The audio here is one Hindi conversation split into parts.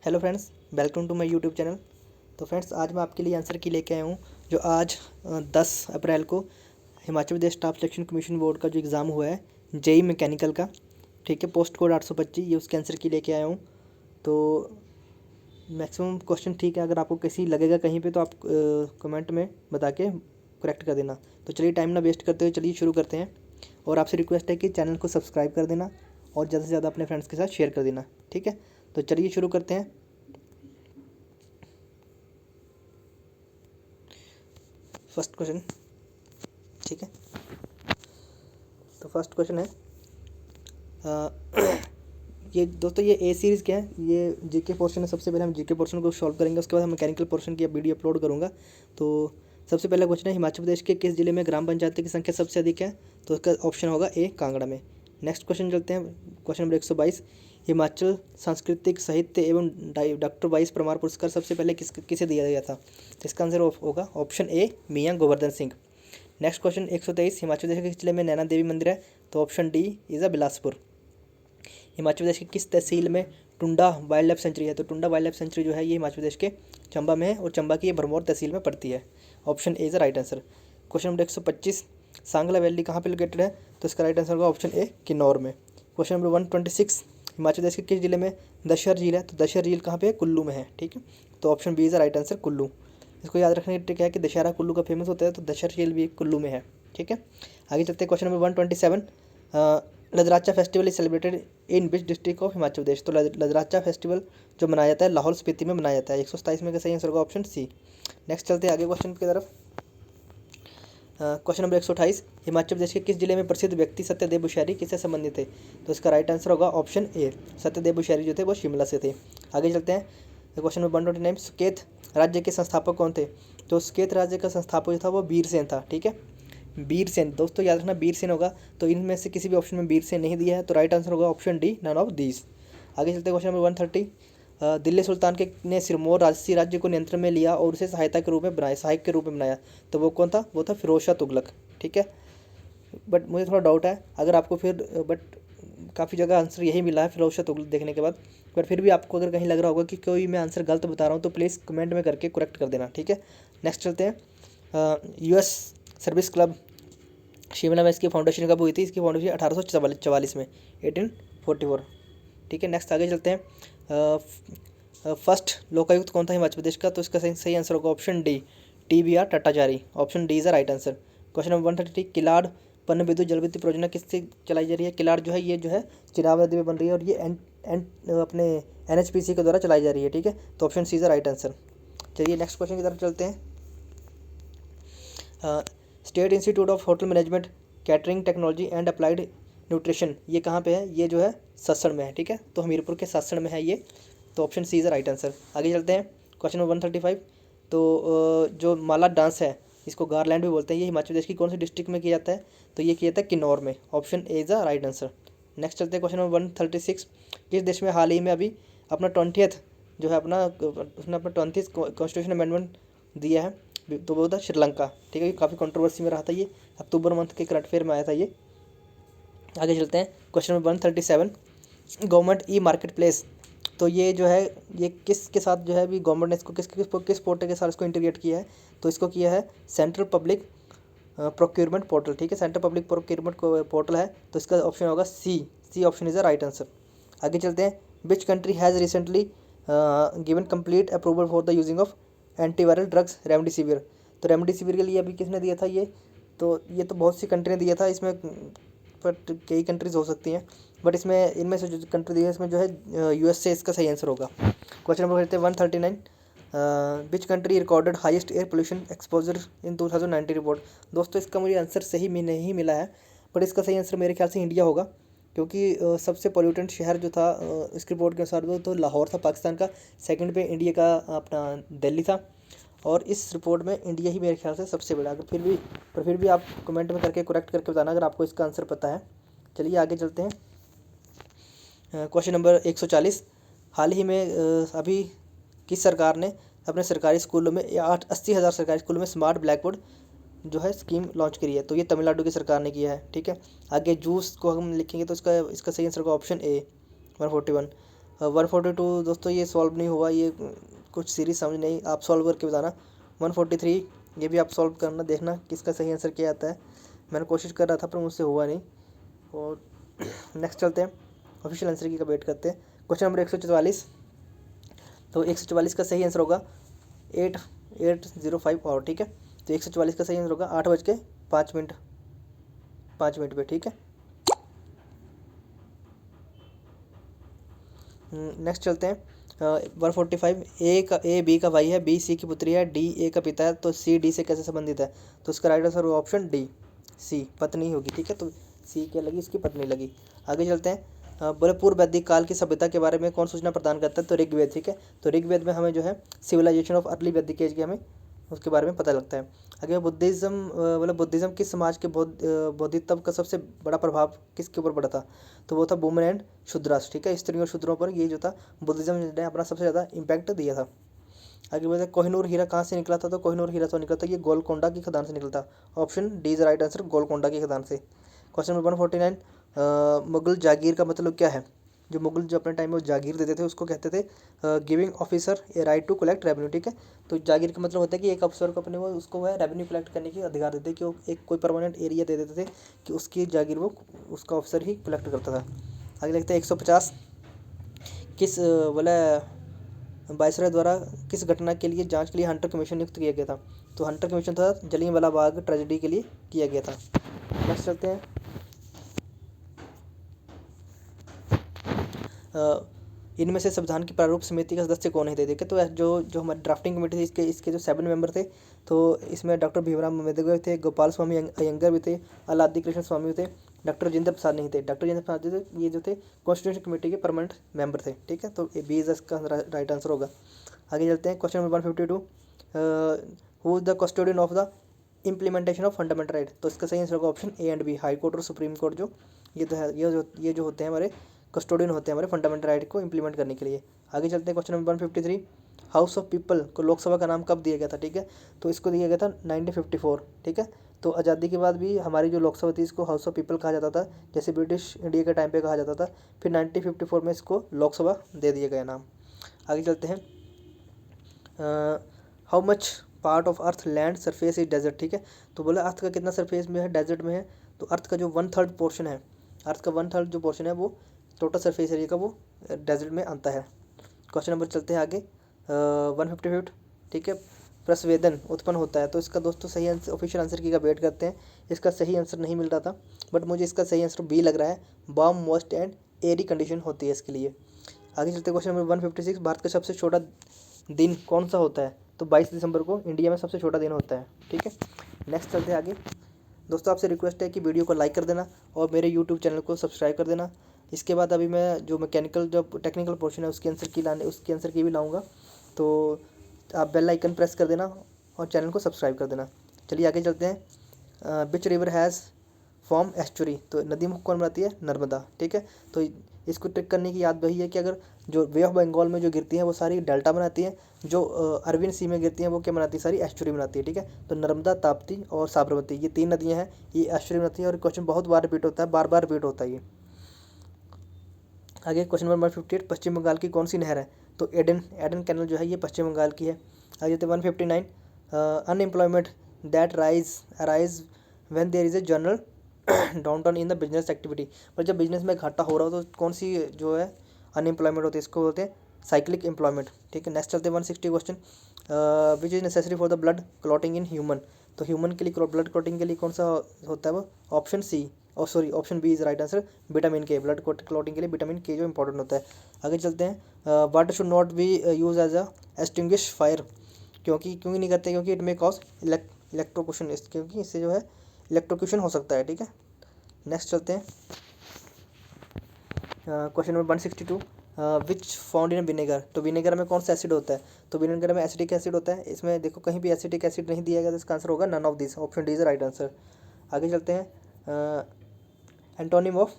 Hello friends, welcome to my YouTube channel. तो फ्रेंड्स, आज मैं आपके लिए आंसर की लेके आया हूँ जो आज 10 अप्रैल को Himachal Pradesh staff selection commission board का जो एग्ज़ाम हुआ है जेई मैकेनिकल का, ठीक है, पोस्ट कोड 825, ये उसके आंसर की लेके आया हूँ। तो मैक्सिमम क्वेश्चन ठीक है, अगर आपको किसी लगेगा कहीं पे तो आप कमेंट में बता के करेक्ट कर देना। तो चलिए टाइम ना वेस्ट करते हुए चलिए शुरू करते हैं। और आपसे रिक्वेस्ट है कि चैनल को सब्सक्राइब कर देना और ज़्यादा से ज़्यादा अपने फ्रेंड्स के साथ शेयर कर देना, ठीक है। तो चलिए शुरू करते हैं। फर्स्ट क्वेश्चन, ठीक है। तो फर्स्ट क्वेश्चन है ये दोस्तों, ये ए सीरीज़ क्या है, ये जीके पोर्शन है। सबसे पहले हम जीके पोर्शन को सॉल्व करेंगे, उसके बाद हम मैकेनिकल पोर्शन की वीडियो अपलोड करूँगा। तो सबसे पहला क्वेश्चन है, हिमाचल प्रदेश के किस जिले में ग्राम पंचायतों की संख्या सबसे अधिक है? तो इसका ऑप्शन होगा ए, कांगड़ा में। नेक्स्ट क्वेश्चन चलते हैं, क्वेश्चन नंबर 122। हिमाचल सांस्कृतिक साहित्य एवं डॉक्टर वाइस प्रमाण पुरस्कार सबसे पहले किसे दिया गया था? तो इसका आंसर होगा option A, Mian Goverdhan Singh. Next question 123। Himachal Pradesh के किस जिले में नैना देवी मंदिर है? तो option D is a Bilaspur. Himachal Pradesh की किस तहसील में टुंडा वाइल्ड लाइफ सेंचुरी है? तो टुंडा वाइल्ड लाइफ सेंचुरी जो है ये हिमाचल प्रदेश के चंबा में है और चंबा की ये भरमौर तहसील में पड़ती है। Option A is the right answer. Question number 125। Sangla valley कहाँ पे लोकेटेड है? तो इसका राइट आंसर होगा ऑप्शन ए, किन्नौर में। Question number 126। हिमाचल प्रदेश के किस जिले में दशहर झील है? तो दशहर झील कहाँ पे है? कुल्लू में है, ठीक है। तो option B is the right answer, Kullu. इसको याद रखने की ट्रिक है कि दशहरा कुल्लू का फेमस होता है, तो दशहर झील भी कुल्लू में है, ठीक है। आगे चलते हैं, question number 127। Ladarcha festival is celebrated in which district of Himachal Pradesh? तो लदराचा फेस्टिवल जो मनाया जाता है लाहौल स्पीति में मनाया जाता है। 127 में का सही आंसर होगा ऑप्शन सी। नेक्स्ट चलते हैं आगे क्वेश्चन की तरफ। Question number 128। हिमाचल प्रदेश के किस जिले में प्रसिद्ध व्यक्ति सत्यदेव बुशैरी किससे संबंधित थे? तो इसका राइट आंसर होगा ऑप्शन ए, सत्यदेव बुशैरी जो थे वो शिमला से थे। आगे चलते हैं, क्वेश्चन नंबर 129। सुकेत राज्य के संस्थापक कौन थे? तो सुकेत राज्य का संस्थापक जो था वो बीरसेन था, ठीक है। बीरसेन, दोस्तों याद रखना बीरसेन होगा। तो इनमें से किसी भी ऑप्शन में बीरसेन नहीं दिया है, तो राइट आंसर होगा option D, none of these. आगे चलते हैं, क्वेश्चन नंबर 130। दिल्ली सुल्तान के ने सिरमौर राजसी राज्य को नियंत्रण में लिया और उसे सहायता के रूप में बनाया, सहायक के रूप में बनाया। तो वो कौन था? वो था फिरोज शाह तुगलक, ठीक है। बट मुझे थोड़ा डाउट है, अगर आपको फिर बट काफ़ी जगह आंसर यही मिला है फिरोज शाह तुगलक देखने के बाद। पर फिर भी आपको अगर कहीं लग रहा होगा कि कोई मैं आंसर गलत बता रहा हूँ तो प्लीज़ कमेंट में करके करेक्ट कर देना, ठीक है। नेक्स्ट चलते हैं, यूएस सर्विस क्लब शिमला में इसकी फाउंडेशन कब हुई थी? इसकी फाउंडेशन 1844 में, 1844, ठीक है। नेक्स्ट आगे चलते हैं, फर्स्ट लोकायुक्त कौन था हिमाचल प्रदेश का? तो इसका सही आंसर होगा option D, TBR Tattachari. Option D is the right answer. Question number 133। Killar पन विद्युत जल विद्युत परियोजना किससे चलाई जा रही है? किलाड़ जो है ये जो है चिनाब नदी में बन रही है और ये अपने NHPC के द्वारा चलाई जा रही है, ठीक है। तो option C is the right answer. चलिए नेक्स्ट क्वेश्चन की तरफ चलते हैं। State institute of hotel management catering technology and applied nutrition ये कहाँ पे है? ये जो है सत्सड़ में है, ठीक है। तो हमीरपुर के सत्सड़ में है ये। तो option C is the right answer. आगे चलते हैं, क्वेश्चन नंबर 135। तो जो माला डांस है इसको गारलैंड भी बोलते हैं, ये हिमाचल प्रदेश की कौन सी डिस्ट्रिक्ट में किया जाता है? तो ये किया जाता है किन्नौर में। Option A is the right answer. Next चलते हैं, क्वेश्चन नंबर 136। किस देश में हाल ही में अभी अपना 20th जो है अपना उसने अपना 20th कॉन्स्टिट्यूशन अमेंडमेंट दिया है? तो वो था श्रीलंका, ठीक है। काफ़ी कंट्रोवर्सी में रहा था ये, अक्टूबर मंथ के करंट अफेयर में आया था ये। आगे चलते हैं, question number 137। Government e market place, तो ये जो है ये किसके साथ जो है अभी गवर्नमेंट ने इसको किस पोर्टल के साथ इसको इंटीग्रेट किया है? तो इसको किया है सेंट्रल पब्लिक प्रोक्योरमेंट पोर्टल, ठीक है। सेंट्रल पब्लिक प्रोक्योरमेंट पोर्टल है, तो इसका ऑप्शन होगा C option is the right answer. आगे चलते हैं, which country has recently given complete approval for the using of antiviral drugs remdesivir? तो रेमडेसिविर के लिए अभी किसने दिया था ये? तो ये तो बहुत सी कंट्री ने दिया था इसमें, बट कई कंट्रीज़ हो सकती हैं, बट इसमें इनमें से जो कंट्री दी है इसमें जो है USA इसका सही आंसर होगा। क्वेश्चन नंबर करते हैं 139। Which country recorded highest air pollution exposure in 2019 report? दोस्तों इसका मुझे आंसर सही में नहीं मिला है, बट इसका सही आंसर मेरे ख्याल से इंडिया होगा, क्योंकि सबसे पोल्यूटेंट शहर जो था इस रिपोर्ट के अनुसार वो तो लाहौर था पाकिस्तान का, सेकंड पे इंडिया का अपना दिल्ली था, और इस रिपोर्ट में इंडिया ही मेरे ख्याल से सबसे बड़ा। अगर फिर भी आप कमेंट में करके करेक्ट करके बताना अगर आपको इसका आंसर पता है। चलिए आगे चलते हैं, क्वेश्चन नंबर 140। हाल ही में अभी किस सरकार ने अपने सरकारी स्कूलों में 80,000 सरकारी स्कूलों में स्मार्ट ब्लैक बोर्ड जो है स्कीम लॉन्च करी है? तो ये तमिलनाडु की सरकार ने किया है, ठीक है। आगे जूस को हम लिखेंगे तो इसका सही आंसर होगा ऑप्शन ए, 141। 142 दोस्तों ये सॉल्व नहीं हुआ, ये कुछ सीरीज समझ नहीं, आप सॉल्व करके बताना। 143 ये भी आप सॉल्व करना, देखना किसका सही आंसर क्या आता है। मैंने कोशिश कर रहा था पर मुझसे हुआ नहीं। और नेक्स्ट चलते हैं, ऑफिशियल आंसर की का वेट करते हैं। क्वेश्चन नंबर 144, तो 144 का सही आंसर होगा 8805 और, ठीक है। तो 144 का सही आंसर होगा 8:05 पे, ठीक है। नेक्स्ट चलते हैं 145, ए बी का भाई है, बी सी की पुत्री है, डी ए का पिता है, तो सी डी से कैसे संबंधित है? तो इसका राइट आंसर होगा ऑप्शन डी, सी, पत्नी होगी, ठीक है। तो सी क्या लगी, इसकी पत्नी लगी। आगे चलते हैं, बोले पूर्व वैदिक काल की सभ्यता के बारे में कौन सूचना प्रदान करता है? तो ऋग्वेद, ठीक है। तो ऋग्वेद में हमें जो है सिविलाइजेशन ऑफ अर्ली वैदिक एज के हमें उसके बारे में पता लगता है। आगे बुद्धिज़्म, मतलब बुद्धिज़्म किस समाज के बौद्धित्व का सबसे बड़ा प्रभाव किसके ऊपर पड़ा था? तो वो था वुमेन एंड शूद्रास, ठीक है। स्त्रियों और शूद्रों पर ये जो था बुद्धिज़्म ने अपना सबसे ज़्यादा इम्पैक्ट दिया था। आगे बढ़ते हैं, कोहिनूर हीरा कहाँ से निकला था? तो कोहिनूर हीरा तो निकला था ये गोलकोंडा की खदान से निकला था। Option D is right answer, Golconda की खदान से। क्वेश्चन नंबर 149, मुगल जागीर का मतलब क्या है? जो मुगल जो अपने टाइम में जागीर देते थे उसको कहते थे giving officer a right to collect revenue, ठीक है। तो जागीर का मतलब होता है कि एक अफसर को अपने वो उसको वह रेवेन्यू कलेक्ट करने की अधिकार देते, कि वो एक कोई परमानेंट एरिया दे देते थे कि उसकी जागीर वो उसका अफसर ही कलेक्ट करता था। आगे लिखते हैं 150, किस बोला वायसरॉय द्वारा किस घटना के लिए जांच के लिए हंटर कमीशन नियुक्त किया गया था? तो हंटर कमीशन था जलियांवाला बाग ट्रेजेडी के लिए किया गया था। नेक्स्ट चलते हैं, इनमें से संविधान की प्रारूप समिति के सदस्य कौन थे? देखे तो जो जो हमारी ड्राफ्टिंग कमेटी थी, इसके जो 7 मेंबर थे, तो इसमें डॉक्टर भीमराव अम्बेडकर थे, गोपाल स्वामी अयंगर भी थे, अलादी कृष्ण स्वामी भी थे, डॉक्टर राजेंद्र प्रसाद नहीं थे। डॉक्टर राजेंद्र प्रसाद थे, ये जो थे कॉन्स्टिट्यूशन कमेटी के परमानेंट मेंबर थे, ठीक है। तो ए बी इज इसका राइट आंसर होगा। आगे चलते हैं, question number 152, who is the custodian of the implementation of fundamental right? तो इसका सही आंसर होगा option A and B, high court और सुप्रीम कोर्ट, जो ये तो है, ये जो होते हैं हमारे कस्टोडियन होते हैं हमारे फंडामेंटल राइट को इंप्लीमेंट करने के लिए। आगे चलते हैं, question number 153, house of people को लोकसभा का नाम कब दिया गया था? ठीक है, तो इसको दिया गया था 1954, ठीक है। तो आज़ादी के बाद भी हमारी जो लोकसभा थी इसको हाउस ऑफ पीपल कहा जाता था, जैसे ब्रिटिश इंडिया के टाइम पे कहा जाता था। फिर 1954 में इसको लोकसभा दे दिया गया नाम। आगे चलते हैं, how much part of earth land surface is desert, ठीक है। तो बोला अर्थ का कितना सरफेस में है, डेजर्ट में है। तो अर्थ का जो 1/3 पोर्शन है, अर्थ का 1/3 जो पोर्शन है वो टोटल सरफेस एरिया का वो डेजर्ट में आता है। क्वेश्चन नंबर चलते हैं आगे, 155, ठीक है। प्रस्वेदन उत्पन्न होता है, तो इसका दोस्तों सही आंसर ऑफिशियल आंसर की का वेट करते हैं। इसका सही आंसर नहीं मिल रहा था, बट मुझे इसका सही आंसर बी लग रहा है, warm moist and Airy condition होती है इसके लिए। आगे चलते हैं, क्वेश्चन नंबर 156, भारत का सबसे छोटा दिन कौन सा होता है? तो 22 दिसंबर को इंडिया में सबसे छोटा दिन होता है, ठीक है। नेक्स्ट चलते हैं आगे। दोस्तों आपसे रिक्वेस्ट है कि वीडियो को लाइक कर देना और मेरे यूट्यूब चैनल को सब्सक्राइब कर देना। इसके बाद अभी मैं जो मैकेनिकल जो टेक्निकल पोर्शन है उसके आंसर की भी लाऊंगा, तो आप बेल आइकन प्रेस कर देना और चैनल को सब्सक्राइब कर देना। चलिए आगे चलते हैं, which river has form estuary? तो नदी मुख कौन बनाती है? नर्मदा, ठीक है। तो इसको ट्रिक करने की याद वही है कि अगर जो वे ऑफ बंगाल में जो गिरती हैं वो सारी डेल्टा बनाती हैं, जो अरविंद सी में गिरती हैं वो क्या बनाती है? सारी एस्चुरी बनाती है, ठीक है। तो नर्मदा, ताप्ती और साबरमती, ये 3 नदियाँ हैं, ये एस्चुरी बनाती हैं। और क्वेश्चन बहुत बार रिपीट होता है, बार बार रिपीट होता है ये। आगे क्वेश्चन नंबर 158, पश्चिम बंगाल की कौन सी नहर है? तो एडन एडन कैनल जो है ये पश्चिम बंगाल की है। आगे तो 159, unemployment that arise when there is a general downtown in the business activity. पर जब बिजनेस में घाटा हो रहा हो तो कौन सी जो है अनएम्प्लॉयमेंट होती है? इसको बोलते हैं साइक्लिक एम्प्लॉयमेंट, ठीक है। नेक्स्ट चलते हैं 160 question, which is necessary for the blood clotting in human? तो ह्यूमन के लिए ब्लड क्लॉटिंग के लिए कौन सा होता है वो? ऑप्शन सी, और sorry option B is right answer, vitamin K. Blood clotting के लिए विटामिन के जो इंपॉर्टेंट होता है। आगे चलते हैं, water should not be use as a extinguish fire, क्योंकि नहीं करते? क्योंकि इट मे कॉज इलेक्ट्रोक्यूशन, क्योंकि इससे जो है इलेक्ट्रोक्यूशन हो सकता है, ठीक है। नेक्स्ट चलते हैं, question number 162, which found in vinegar? तो विनेगर में कौन सा एसिड होता है? तो विनेगर में एसिटिक एसिड होता है। इसमें देखो कहीं भी एसिटिक एसिड नहीं दिया गया, तो इसका आंसर होगा none of this, option D is right answer. आगे चलते हैं, एंटोनिम ऑफ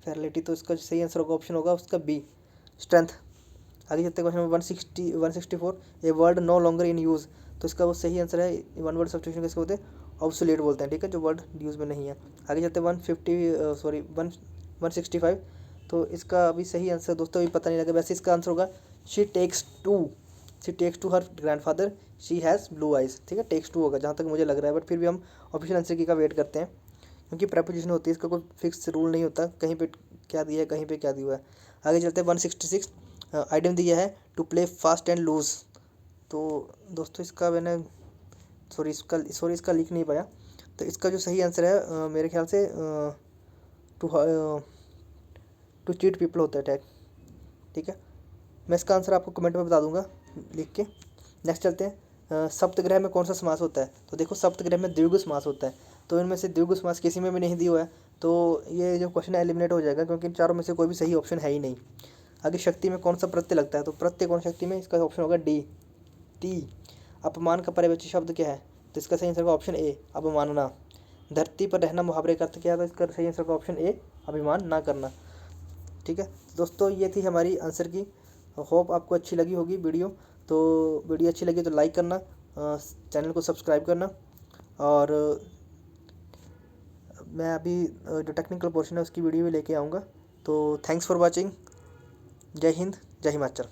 फेरलिटी, तो इसका सही आंसर होगा ऑप्शन होगा उसका बी, स्ट्रेंथ। आगे चलते हैं, question number 164, a word no longer in use? तो इसका वो सही आंसर है, वन वर्ड सब्स्टिट्यूशन किसको होते हैं? ऑब्सोलेट बोलते हैं, ठीक है, जो वर्ड यूज़ में नहीं है। आगे चलते हैं 165। तो इसका अभी सही आंसर दोस्तों अभी पता नहीं लगा, वैसे इसका आंसर होगा she takes to her grandfather she has blue eyes, ठीक है, टेक्स टू होगा जहाँ तक मुझे लग रहा है, बट फिर भी हम ऑफिशियल आंसर की का वेट करते हैं, क्योंकि प्रेपोजिशन होती है, इसका कोई फिक्स रूल नहीं होता, कहीं पे क्या दिया है कहीं पे क्या दिया हुआ है। आगे चलते हैं 166। आइटम दिया है to play fast and loose. तो दोस्तों इसका मैंने सॉरी इसका लिख नहीं पाया, तो इसका जो सही आंसर है मेरे ख्याल से टू टू चीट पीपल होता है टैग, ठीक है। मैं इसका आंसर आपको कमेंट में बता दूंगा लिख के। नेक्स्ट चलते हैं सप्तग्रह में कौन सा समास होता है। तो देखो सप्तग्रह में द्विगु समास होता है, तो इनमें से द्विगु समास किसी में भी नहीं दिया हुआ है, तो ये जो क्वेश्चन है एलिमिनेट हो जाएगा, क्योंकि इन चारों में से कोई भी सही ऑप्शन है ही नहीं। आगे शक्ति में कौन सा प्रत्यय लगता है, तो प्रत्यय कौन शक्ति में, इसका ऑप्शन होगा डी ती। अपमान का पर्यवाची शब्द क्या है, तो इसका सही आंसर होगा ऑप्शन ए अवमानना। धरती पर रहना मुहावरे का अर्थ क्या है, तो इसका सही आंसर होगा ऑप्शन ए अभिमान ना करना, ठीक है। दोस्तों ये थी हमारी आंसर की, होप आपको अच्छी लगी होगी वीडियो। तो वीडियो अच्छी लगी तो लाइक करना, चैनल को सब्सक्राइब करना, और मैं अभी जो टेक्निकल पोर्शन है उसकी वीडियो भी लेके आऊँगा। तो थैंक्स फॉर वॉचिंग। जय हिंद, जय हिमाचल।